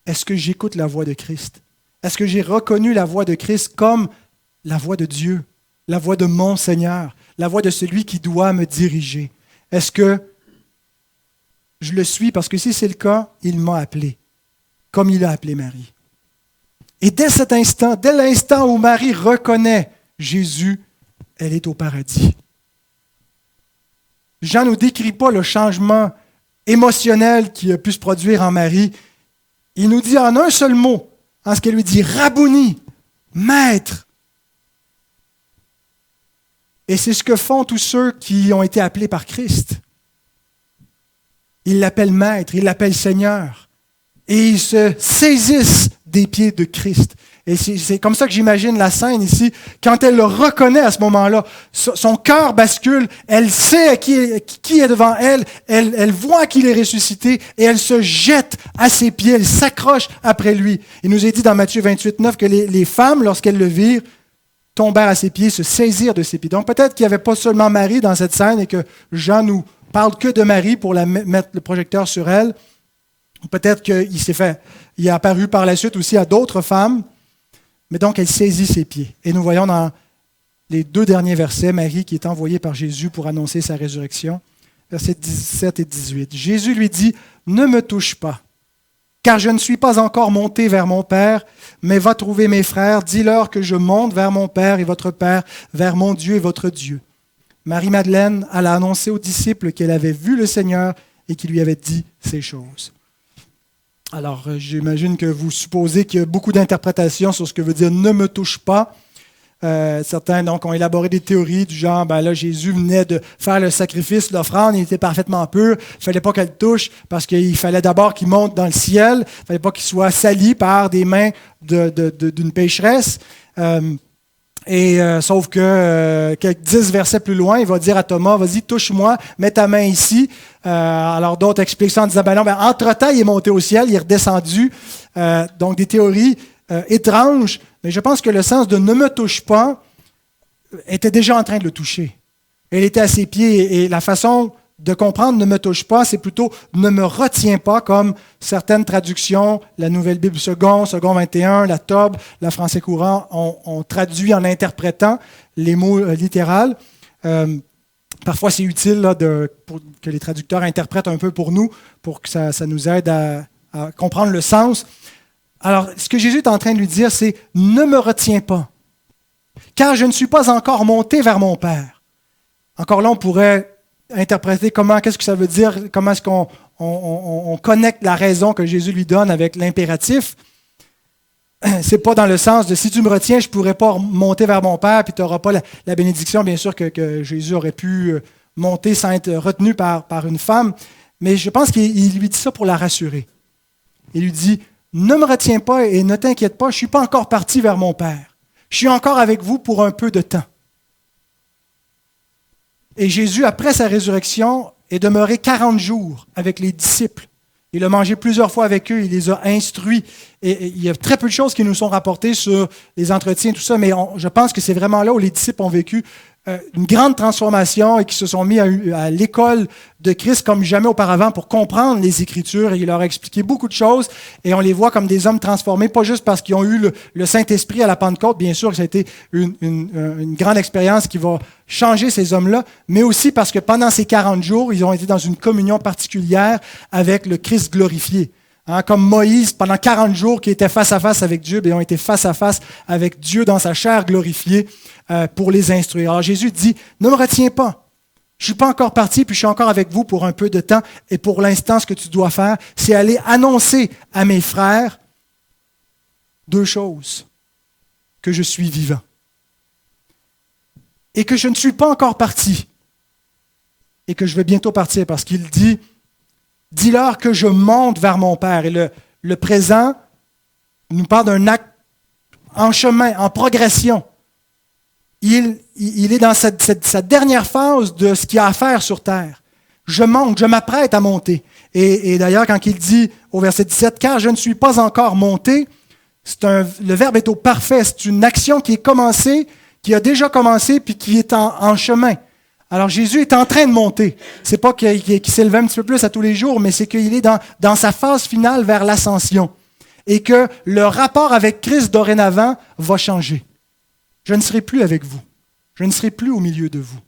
Est-ce que j'écoute la voix de Christ? Est-ce que j'ai reconnu la voix de Christ comme la voix de Dieu, la voix de mon Seigneur, la voix de celui qui doit me diriger? Est-ce que je le suis? Parce que si c'est le cas, il m'a appelé, comme il a appelé Marie. Et dès cet instant, dès l'instant où Marie reconnaît Jésus, elle est au paradis. Jean ne décrit pas le changement émotionnel qui a pu se produire en Marie. Il nous dit en un seul mot, en ce qu'elle lui dit, Rabouni, maître. Et c'est ce que font tous ceux qui ont été appelés par Christ. Ils l'appellent maître, ils l'appellent Seigneur. Et ils se saisissent des pieds de Christ. Et c'est comme ça que j'imagine la scène ici. Quand elle le reconnaît à ce moment-là, son cœur bascule, elle sait qui est devant elle, elle voit qu'il est ressuscité et elle se jette à ses pieds, elle s'accroche après lui. Il nous est dit dans Matthieu 28, 9 que les femmes, lorsqu'elles le virent, tombèrent à ses pieds, se saisirent de ses pieds. Donc peut-être qu'il n'y avait pas seulement Marie dans cette scène et que Jean nous parle que de Marie pour mettre le projecteur sur elle. Peut-être qu'il est apparu par la suite aussi à d'autres femmes. Mais donc, elle saisit ses pieds. Et nous voyons dans les 2 derniers versets, Marie qui est envoyée par Jésus pour annoncer sa résurrection, versets 17 et 18. Jésus lui dit, « Ne me touche pas, car je ne suis pas encore monté vers mon Père, mais va trouver mes frères, dis-leur que je monte vers mon Père et votre Père, vers mon Dieu et votre Dieu. » Marie-Madeleine alla annoncer aux disciples qu'elle avait vu le Seigneur et qu'il lui avait dit ces choses. Alors, j'imagine que vous supposez qu'il y a beaucoup d'interprétations sur ce que veut dire « ne me touche pas ». Certains donc, ont élaboré des théories du genre, là, Jésus venait de faire le sacrifice, l'offrande, il était parfaitement pur, il ne fallait pas qu'elle touche parce qu'il fallait d'abord qu'il monte dans le ciel, il ne fallait pas qu'il soit sali par des mains d'une pécheresse. Sauf que quelques 10 versets plus loin, il va dire à Thomas, vas-y, touche-moi, mets ta main ici. Alors d'autres expliquent ça en disant, non, entre-temps, il est monté au ciel, il est redescendu. Donc des théories étranges, mais je pense que le sens de « ne me touche pas » était déjà en train de le toucher. Elle était à ses pieds et la façon de comprendre « ne me touche pas », c'est plutôt « ne me retiens pas » comme certaines traductions, la Nouvelle Bible Second 21, la Tob, la Français courant, ont traduit en interprétant les mots littéraux. Parfois, c'est utile pour que les traducteurs interprètent un peu pour nous, pour que ça nous aide à comprendre le sens. Alors, ce que Jésus est en train de lui dire, c'est « ne me retiens pas, car je ne suis pas encore monté vers mon Père ». Encore là, on pourrait interpréter qu'est-ce que ça veut dire, comment est-ce qu'on connecte la raison que Jésus lui donne avec l'impératif. C'est pas dans le sens de « si tu me retiens, je ne pourrai pas monter vers mon Père, puis tu n'auras pas la bénédiction », bien sûr que Jésus aurait pu monter sans être retenu par une femme, mais je pense qu'il lui dit ça pour la rassurer. Il lui dit « Ne me retiens pas et ne t'inquiète pas, je ne suis pas encore parti vers mon Père. Je suis encore avec vous pour un peu de temps. » Et Jésus, après sa résurrection, est demeuré 40 jours avec les disciples. Il a mangé plusieurs fois avec eux, il les a instruits. Et il y a très peu de choses qui nous sont rapportées sur les entretiens, tout ça, mais je pense que c'est vraiment là où les disciples ont vécu une grande transformation et qui se sont mis à l'école de Christ comme jamais auparavant pour comprendre les Écritures. Et il leur a expliqué beaucoup de choses et on les voit comme des hommes transformés, pas juste parce qu'ils ont eu le Saint-Esprit à la Pentecôte, bien sûr que ça a été une grande expérience qui va changer ces hommes-là, mais aussi parce que pendant ces 40 jours, ils ont été dans une communion particulière avec le Christ glorifié. Comme Moïse, pendant 40 jours, qui était face à face avec Dieu, ils ont été face à face avec Dieu dans sa chair glorifiée pour les instruire. Alors Jésus dit, ne me retiens pas. Je ne suis pas encore parti, puis je suis encore avec vous pour un peu de temps. Et pour l'instant, ce que tu dois faire, c'est aller annoncer à mes frères 2 choses. Que je suis vivant. Et que je ne suis pas encore parti. Et que je vais bientôt partir, parce qu'il dit, dis-leur que je monte vers mon Père. Et le présent nous parle d'un acte en chemin, en progression. Il est dans sa dernière phase de ce qu'il a à faire sur terre. Je monte, je m'apprête à monter. Et d'ailleurs, quand il dit au verset 17, « Car je ne suis pas encore monté », le verbe est au parfait. C'est une action qui est commencée, qui a déjà commencé, puis qui est en chemin. Alors Jésus est en train de monter. C'est pas qu'il s'élève un petit peu plus à tous les jours, mais c'est qu'il est dans sa phase finale vers l'ascension. Et que le rapport avec Christ dorénavant va changer. Je ne serai plus avec vous. Je ne serai plus au milieu de vous.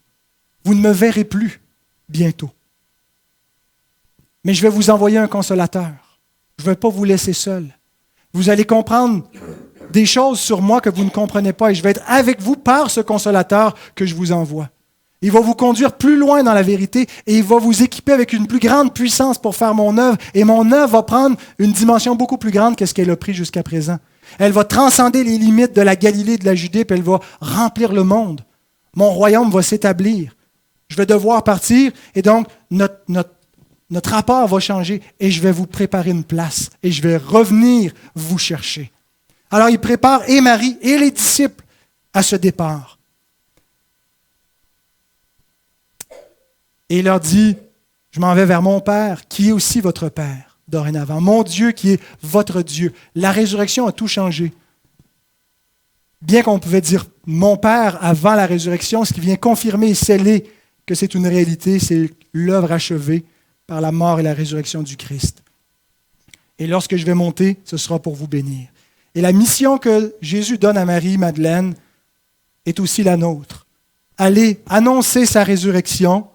Vous ne me verrez plus bientôt. Mais je vais vous envoyer un consolateur. Je ne vais pas vous laisser seul. Vous allez comprendre des choses sur moi que vous ne comprenez pas et je vais être avec vous par ce consolateur que je vous envoie. Il va vous conduire plus loin dans la vérité et il va vous équiper avec une plus grande puissance pour faire mon œuvre. Et mon œuvre va prendre une dimension beaucoup plus grande que ce qu'elle a pris jusqu'à présent. Elle va transcender les limites de la Galilée et de la Judée, puis elle va remplir le monde. Mon royaume va s'établir. Je vais devoir partir et donc notre rapport va changer et je vais vous préparer une place et je vais revenir vous chercher. Alors il prépare et Marie et les disciples à ce départ. Et il leur dit, je m'en vais vers mon Père, qui est aussi votre Père, dorénavant. Mon Dieu qui est votre Dieu. La résurrection a tout changé. Bien qu'on pouvait dire mon Père avant la résurrection, ce qui vient confirmer et sceller que c'est une réalité, c'est l'œuvre achevée par la mort et la résurrection du Christ. Et lorsque je vais monter, ce sera pour vous bénir. Et la mission que Jésus donne à Marie-Madeleine est aussi la nôtre. Aller annoncer sa résurrection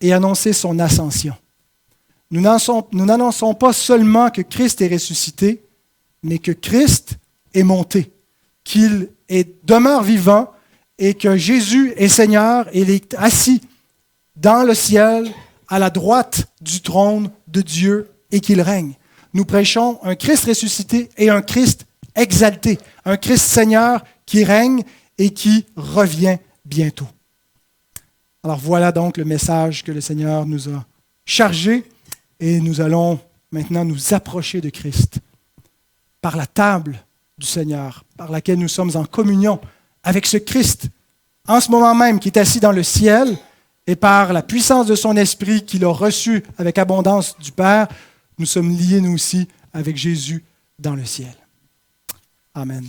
et annoncer son ascension. Nous n'annonçons pas seulement que Christ est ressuscité, mais que Christ est monté, qu'il demeure vivant et que Jésus est Seigneur et il est assis dans le ciel à la droite du trône de Dieu et qu'il règne. Nous prêchons un Christ ressuscité et un Christ exalté, un Christ Seigneur qui règne et qui revient bientôt. Alors voilà donc le message que le Seigneur nous a chargé et nous allons maintenant nous approcher de Christ par la table du Seigneur, par laquelle nous sommes en communion avec ce Christ, en ce moment même, qui est assis dans le ciel, et par la puissance de son esprit qu'il a reçu avec abondance du Père, nous sommes liés nous aussi avec Jésus dans le ciel. Amen.